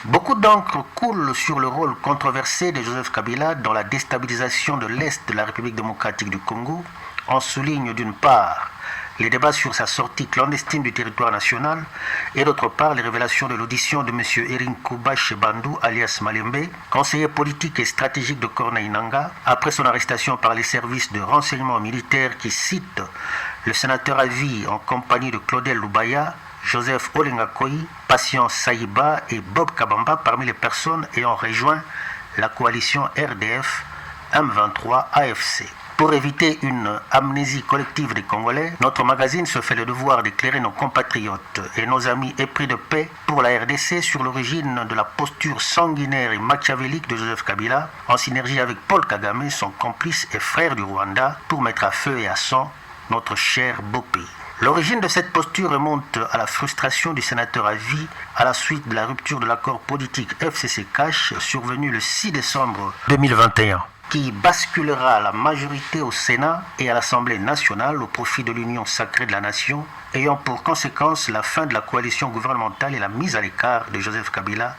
Beaucoup d'encre coule sur le rôle controversé de Joseph Kabila dans la déstabilisation de l'Est de la République démocratique du Congo. On souligne d'une part les débats sur sa sortie clandestine du territoire national et d'autre part les révélations de l'audition de M. Erin Kuba Shebandou alias Malembe, conseiller politique et stratégique de Corneille Nangaa, après son arrestation par les services de renseignement militaire qui citent le sénateur à vie en compagnie de Claudel Lubaya, Joseph Olengakoy, Patience Saïba et Bob Kabamba parmi les personnes ayant rejoint la coalition RDF M23 AFC. Pour éviter une amnésie collective des Congolais, notre magazine se fait le devoir d'éclairer nos compatriotes et nos amis épris de paix pour la RDC sur l'origine de la posture sanguinaire et machiavélique de Joseph Kabila, en synergie avec Paul Kagame, son complice et frère du Rwanda, pour mettre à feu et à sang notre cher beau pays. L'origine de cette posture remonte à la frustration du sénateur à vie à la suite de la rupture de l'accord politique FCC-Cash survenu le 6 décembre 2021, qui basculera la majorité au Sénat et à l'Assemblée nationale au profit de l'Union sacrée de la nation, ayant pour conséquence la fin de la coalition gouvernementale et la mise à l'écart de Joseph Kabila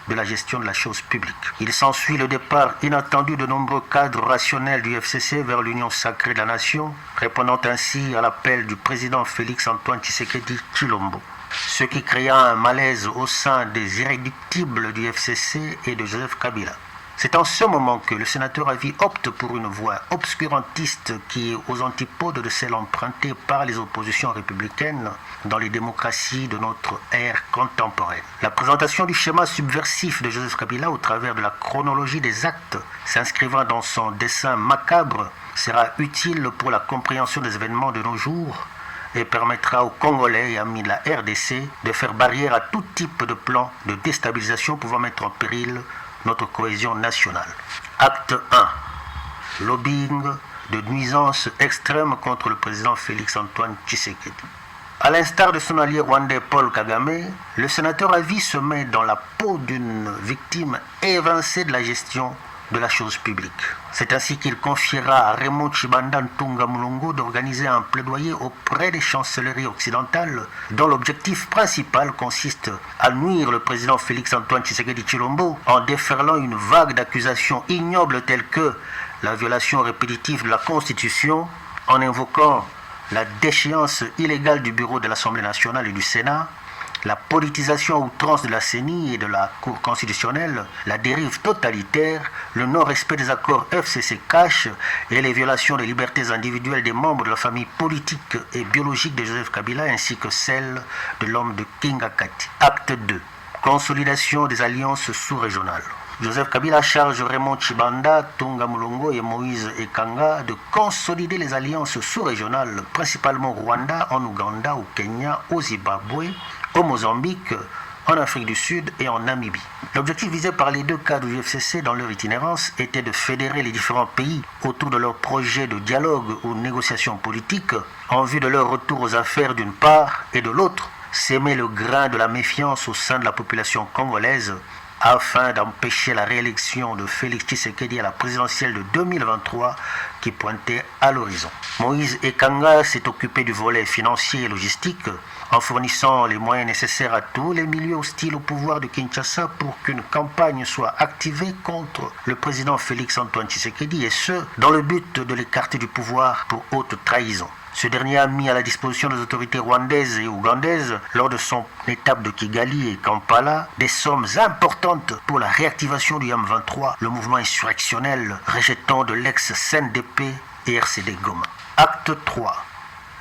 de la gestion de la chose publique. Il s'ensuit le départ inattendu de nombreux cadres rationnels du FCC vers l'Union sacrée de la nation, répondant ainsi à l'appel du président Félix-Antoine Tshisekedi Tshilombo, ce qui créa un malaise au sein des irréductibles du FCC et de Joseph Kabila. C'est en ce moment que le sénateur à vie opte pour une voie obscurantiste qui est aux antipodes de celle empruntée par les oppositions républicaines dans les démocraties de notre ère contemporaine. La présentation du schéma subversif de Joseph Kabila au travers de la chronologie des actes s'inscrivant dans son dessin macabre sera utile pour la compréhension des événements de nos jours et permettra aux Congolais et amis de la RDC de faire barrière à tout type de plan de déstabilisation pouvant mettre en péril notre cohésion nationale. Acte 1. Lobbying de nuisance extrême contre le président Félix-Antoine Tshisekedi. À l'instar de son allié rwandais Paul Kagame, le sénateur à vie se met dans la peau d'une victime évincée de la gestion de la chose publique. C'est ainsi qu'il confiera à Raymond Tshibanda Ntunga Mulongo d'organiser un plaidoyer auprès des chancelleries occidentales dont l'objectif principal consiste à nuire le président Félix-Antoine Tshisekedi Tshilombo en déferlant une vague d'accusations ignobles telles que la violation répétitive de la Constitution, en invoquant la déchéance illégale du bureau de l'Assemblée nationale et du Sénat, la politisation à outrance de la CENI et de la Cour constitutionnelle, la dérive totalitaire, le non-respect des accords FCC-Cash et les violations des libertés individuelles des membres de la famille politique et biologique de Joseph Kabila ainsi que celle de l'homme de Kinga Kati. Acte 2. Consolidation des alliances sous-régionales. Joseph Kabila charge Raymond Tshibanda, Tunga Mulongo et Moïse Ekanga de consolider les alliances sous-régionales, principalement au Rwanda, en Ouganda, au Kenya, au Zimbabwe, au Mozambique, en Afrique du Sud et en Namibie. L'objectif visé par les deux cadres du FCC dans leur itinérance était de fédérer les différents pays autour de leur projet de dialogue ou négociation politique en vue de leur retour aux affaires d'une part et de l'autre, s'aimer le grain de la méfiance au sein de la population congolaise afin d'empêcher la réélection de Félix Tshisekedi à la présidentielle de 2023 qui pointait à l'horizon. Moïse Ekanga s'est occupé du volet financier et logistique en fournissant les moyens nécessaires à tous les milieux hostiles au pouvoir de Kinshasa pour qu'une campagne soit activée contre le président Félix-Antoine Tshisekedi et ce, dans le but de l'écarter du pouvoir pour haute trahison. Ce dernier a mis à la disposition des autorités rwandaises et ougandaises, lors de son étape de Kigali et Kampala, des sommes importantes pour la réactivation du M23, le mouvement insurrectionnel rejetant de l'ex-CNDP et RCD Goma. Acte 3.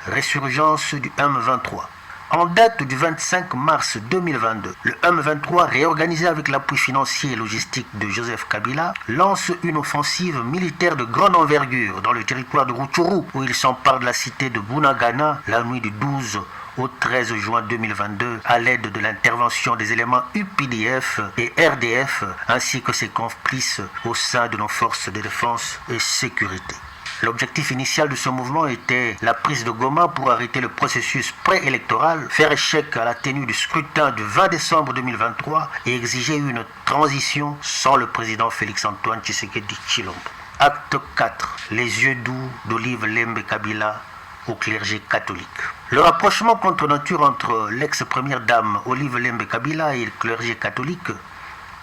Résurgence du M23. En date du 25 mars 2022, le M23, réorganisé avec l'appui financier et logistique de Joseph Kabila, lance une offensive militaire de grande envergure dans le territoire de Rutshuru, où il s'empare de la cité de Bunagana la nuit du 12 au 13 juin 2022 à l'aide de l'intervention des éléments UPDF et RDF ainsi que ses complices au sein de nos forces de défense et sécurité. L'objectif initial de ce mouvement était la prise de Goma pour arrêter le processus préélectoral, faire échec à la tenue du scrutin du 20 décembre 2023 et exiger une transition sans le président Félix-Antoine Tshisekedi Tshilombo. Acte 4. Les yeux doux d'Olive Lembe Kabila au clergé catholique. Le rapprochement contre nature entre l'ex-première dame Olive Lembe Kabila et le clergé catholique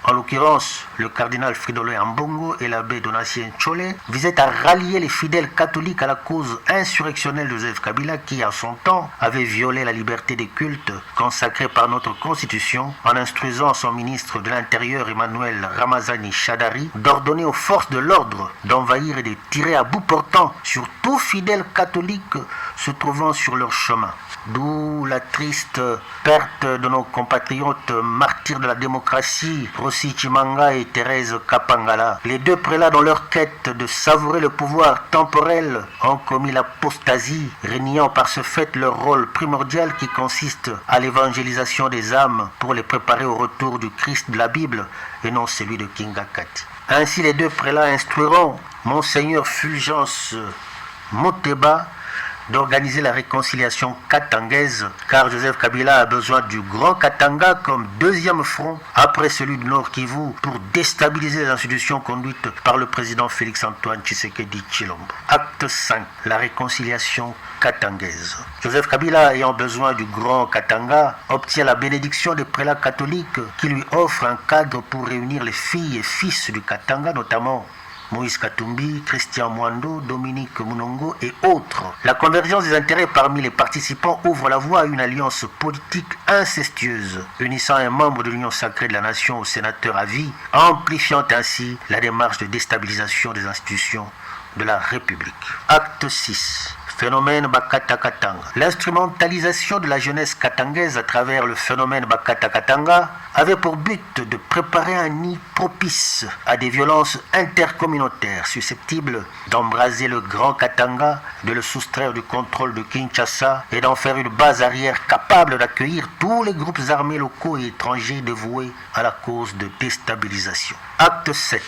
en l'occurrence le cardinal Fridolin Ambongo et l'abbé Donatien Tcholé, visaient à rallier les fidèles catholiques à la cause insurrectionnelle de Joseph Kabila qui, à son temps, avait violé la liberté des cultes consacrée par notre Constitution en instruisant son ministre de l'Intérieur Emmanuel Ramazani Shadari d'ordonner aux forces de l'ordre d'envahir et de tirer à bout portant sur tout fidèle catholique se trouvant sur leur chemin. D'où la triste perte de nos compatriotes martyrs de la démocratie, Rossi Chimanga et Thérèse Kapangala. Les deux prélats, dans leur quête de savourer le pouvoir temporel, ont commis l'apostasie, reniant par ce fait leur rôle primordial qui consiste à l'évangélisation des âmes pour les préparer au retour du Christ de la Bible et non celui de Kingakati. Ainsi, les deux prélats instruiront Monseigneur Fulgence Moteba d'organiser la réconciliation katangaise, car Joseph Kabila a besoin du Grand Katanga comme deuxième front après celui du Nord Kivu pour déstabiliser les institutions conduites par le président Félix-Antoine Tshisekedi Tshilombo. Acte 5. La réconciliation katangaise. Joseph Kabila, ayant besoin du Grand Katanga, obtient la bénédiction des prélats catholiques qui lui offrent un cadre pour réunir les filles et fils du Katanga, notamment Moïse Katumbi, Christian Mwando, Dominique Munongo et autres. La convergence des intérêts parmi les participants ouvre la voie à une alliance politique incestueuse, unissant un membre de l'Union sacrée de la nation au sénateur à vie, amplifiant ainsi la démarche de déstabilisation des institutions de la République. Acte 6. Phénomène Bakata Katanga. L'instrumentalisation de la jeunesse katangaise à travers le phénomène Bakata Katanga avait pour but de préparer un nid propice à des violences intercommunautaires susceptibles d'embraser le Grand Katanga, de le soustraire du contrôle de Kinshasa et d'en faire une base arrière capable d'accueillir tous les groupes armés locaux et étrangers dévoués à la cause de déstabilisation. Acte 7.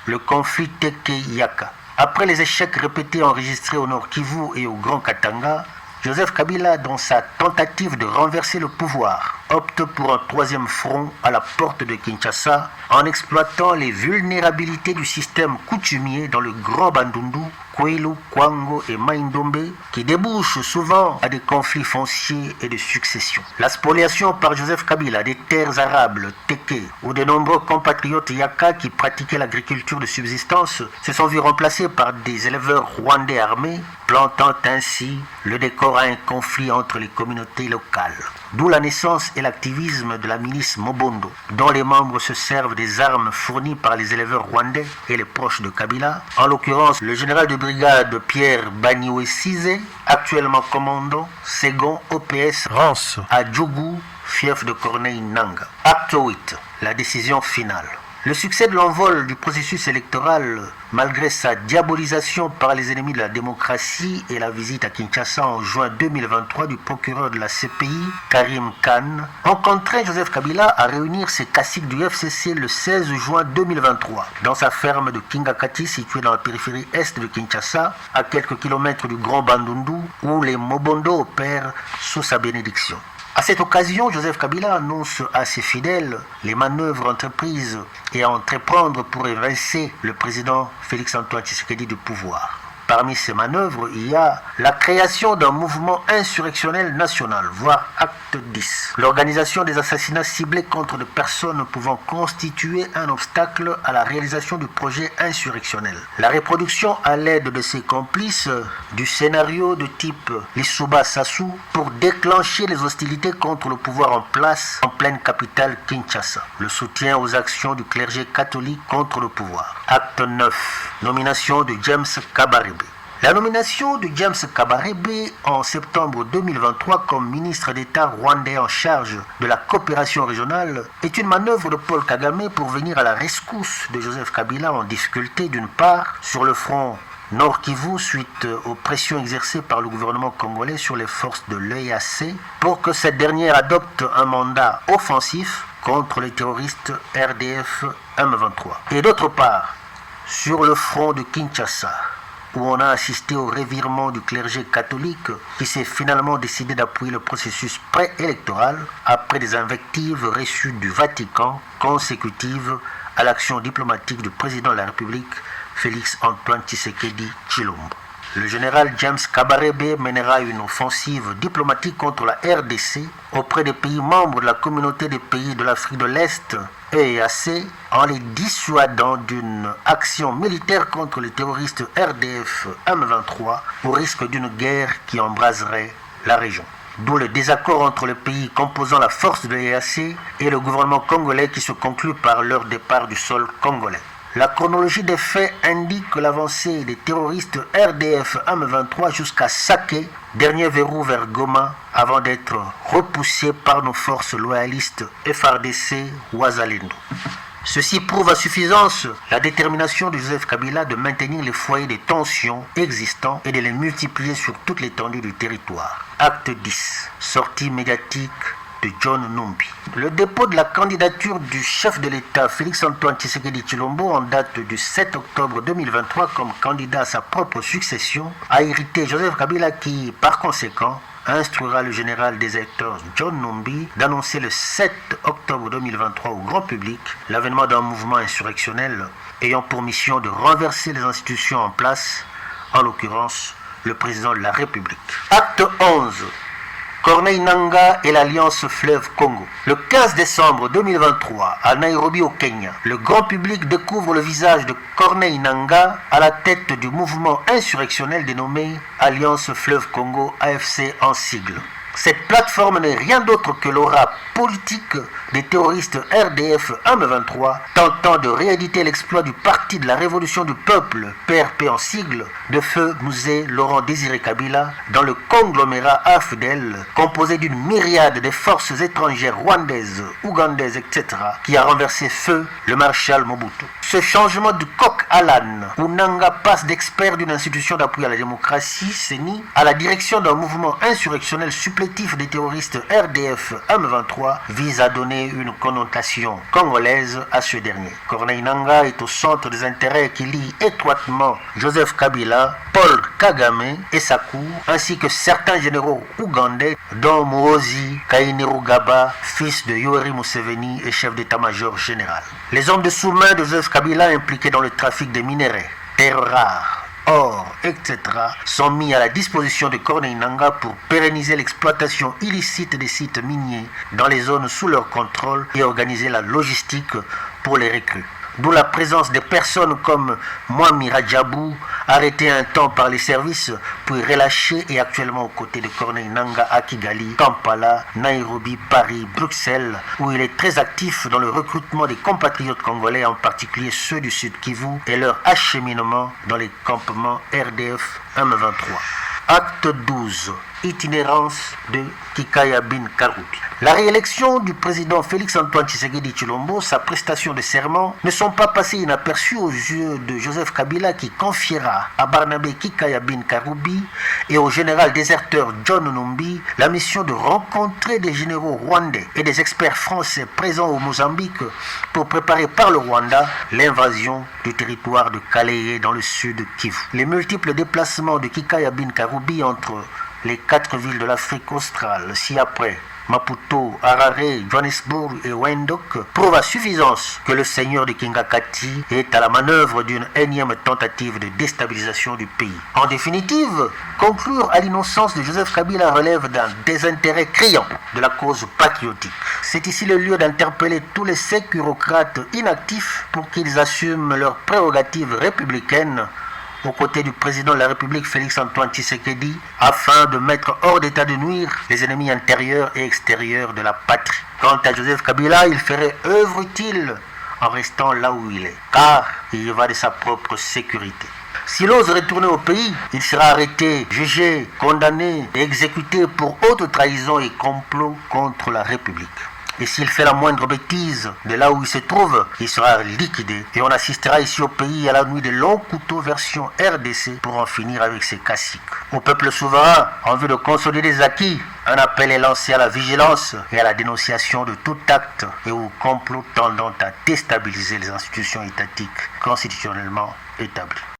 Le conflit Teke-Yaka. Après les échecs répétés enregistrés au Nord Kivu et au Grand Katanga, Joseph Kabila, dans sa tentative de renverser le pouvoir, opte pour un troisième front à la porte de Kinshasa en exploitant les vulnérabilités du système coutumier dans le Grand Bandundu, Kwilu, Kwango et Maindombe, qui débouchent souvent à des conflits fonciers et de succession. La spoliation par Joseph Kabila des terres arables, Teke, ou de nombreux compatriotes Yaka qui pratiquaient l'agriculture de subsistance se sont vus remplacés par des éleveurs rwandais armés, plantant ainsi le décor à un conflit entre les communautés locales. D'où la naissance et l'activisme de la milice Mobondo, dont les membres se servent des armes fournies par les éleveurs rwandais et les proches de Kabila, en l'occurrence le général de brigade Pierre Baniwe Cizé, actuellement commandant second OPS Rance à Djougou, fief de Corneille Nanga. Acte 8. La décision finale. Le succès de l'envol du processus électoral, malgré sa diabolisation par les ennemis de la démocratie et la visite à Kinshasa en juin 2023 du procureur de la CPI, Karim Khan, ont contraint Joseph Kabila à réunir ses caciques du FCC le 16 juin 2023 dans sa ferme de Kingakati située dans la périphérie est de Kinshasa, à quelques kilomètres du Grand Bandundu, où les Mobondo opèrent sous sa bénédiction. À cette occasion, Joseph Kabila annonce à ses fidèles les manœuvres entreprises et à entreprendre pour évincer le président Félix-Antoine Tshisekedi du pouvoir. Parmi ces manœuvres, il y a la création d'un mouvement insurrectionnel national, voire acte 10. L'organisation des assassinats ciblés contre des personnes pouvant constituer un obstacle à la réalisation du projet insurrectionnel. La reproduction à l'aide de ses complices du scénario de type Lissouba Sassou pour déclencher les hostilités contre le pouvoir en place en pleine capitale Kinshasa. Le soutien aux actions du clergé catholique contre le pouvoir. Acte 9. Nomination de James Kabarebe. La nomination de James Kabarebe en septembre 2023 comme ministre d'État rwandais en charge de la coopération régionale est une manœuvre de Paul Kagame pour venir à la rescousse de Joseph Kabila en difficulté d'une part sur le front Nord Kivu suite aux pressions exercées par le gouvernement congolais sur les forces de l'EAC pour que cette dernière adopte un mandat offensif contre les terroristes RDF M23. Et d'autre part, sur le front de Kinshasa, où on a assisté au revirement du clergé catholique qui s'est finalement décidé d'appuyer le processus préélectoral après des invectives reçues du Vatican consécutives à l'action diplomatique du président de la République, Félix-Antoine Tshisekedi Tshilombo. Le général James Kabarebe mènera une offensive diplomatique contre la RDC auprès des pays membres de la communauté des pays de l'Afrique de l'Est EAC en les dissuadant d'une action militaire contre les terroristes RDF M23 au risque d'une guerre qui embraserait la région. D'où le désaccord entre les pays composant la force de l'EAC et le gouvernement congolais qui se conclut par leur départ du sol congolais. La chronologie des faits indique l'avancée des terroristes RDF M23 jusqu'à Saké, dernier verrou vers Goma, avant d'être repoussés par nos forces loyalistes FARDC Wazalendo. Ceci prouve à suffisance la détermination de Joseph Kabila de maintenir les foyers de tensions existants et de les multiplier sur toute l'étendue du territoire. Acte 10. Sortie médiatique de John Numbi. Le dépôt de la candidature du chef de l'État Félix-Antoine Tshisekedi Tshilombo en date du 7 octobre 2023 comme candidat à sa propre succession a irrité Joseph Kabila qui, par conséquent, instruira le général déserteur John Numbi d'annoncer le 7 octobre 2023 au grand public l'avènement d'un mouvement insurrectionnel ayant pour mission de renverser les institutions en place, en l'occurrence le président de la République. Acte 11. Corneille Nangaa et l'Alliance Fleuve Congo. Le 15 décembre 2023, à Nairobi au Kenya, le grand public découvre le visage de Corneille Nangaa à la tête du mouvement insurrectionnel dénommé Alliance Fleuve Congo, AFC en sigle. Cette plateforme n'est rien d'autre que l'aura politique des terroristes RDF M23 tentant de rééditer l'exploit du Parti de la Révolution du Peuple, PRP en sigle, de feu Musée Laurent Désiré Kabila dans le conglomérat AFDEL composé d'une myriade de forces étrangères rwandaises, ougandaises, etc. qui a renversé feu le maréchal Mobutu. Ce changement de coq à l'âne où Nangaa passe d'expert d'une institution d'appui à la démocratie, CENI, à la direction d'un mouvement insurrectionnel supplétif des terroristes RDF M23 vise à donner une connotation congolaise à ce dernier. Corneille Nangaa est au centre des intérêts qui lient étroitement Joseph Kabila, Paul Kagame et sa cour, ainsi que certains généraux ougandais, dont Muhoozi Kainerugaba, fils de Yoweri Museveni et chef d'état-major général. Les hommes de sous-main de Joseph Kabila impliqués dans le trafic des minerais, terres rares, or, etc., sont mis à la disposition de Corneille Nangaa pour pérenniser l'exploitation illicite des sites miniers dans les zones sous leur contrôle et organiser la logistique pour les recrues. D'où la présence de personnes comme Mwami Radjabou, arrêté un temps par les services, puis relâché et actuellement aux côtés de Corneille Nangaa à Kigali, Kampala, Nairobi, Paris, Bruxelles, où il est très actif dans le recrutement des compatriotes congolais, en particulier ceux du Sud Kivu, et leur acheminement dans les campements RDF M23. Acte 12. Itinérance de Kikaya bin Karoubi. La réélection du président Félix-Antoine Tshisekedi Tshilombo, sa prestation de serment, ne sont pas passées inaperçues aux yeux de Joseph Kabila qui confiera à Barnabé Kikaya bin Karoubi et au général déserteur John Numbi la mission de rencontrer des généraux rwandais et des experts français présents au Mozambique pour préparer par le Rwanda l'invasion du territoire de Kalehe dans le sud Kivu. Les multiples déplacements de Kikaya bin Karoubi entre les 4 villes de l'Afrique australe, ci-après Maputo, Harare, Johannesburg et Windhoek, prouvent à suffisance que le seigneur de Kingakati est à la manœuvre d'une énième tentative de déstabilisation du pays. En définitive, conclure à l'innocence de Joseph Kabila relève d'un désintérêt criant de la cause patriotique. C'est ici le lieu d'interpeller tous les sécurocrates inactifs pour qu'ils assument leurs prérogatives républicaines aux côtés du président de la République Félix-Antoine Tshisekedi afin de mettre hors d'état de nuire les ennemis intérieurs et extérieurs de la patrie. Quant à Joseph Kabila, il ferait œuvre utile en restant là où il est, car il y va de sa propre sécurité. S'il ose retourner au pays, il sera arrêté, jugé, condamné et exécuté pour haute trahison et complot contre la République. Et s'il fait la moindre bêtise de là où il se trouve, il sera liquidé. Et on assistera ici au pays à la nuit des longs couteaux version RDC pour en finir avec ces classiques. Au peuple souverain, en vue de consolider les acquis, un appel est lancé à la vigilance et à la dénonciation de tout acte et au complot tendant à déstabiliser les institutions étatiques constitutionnellement établies.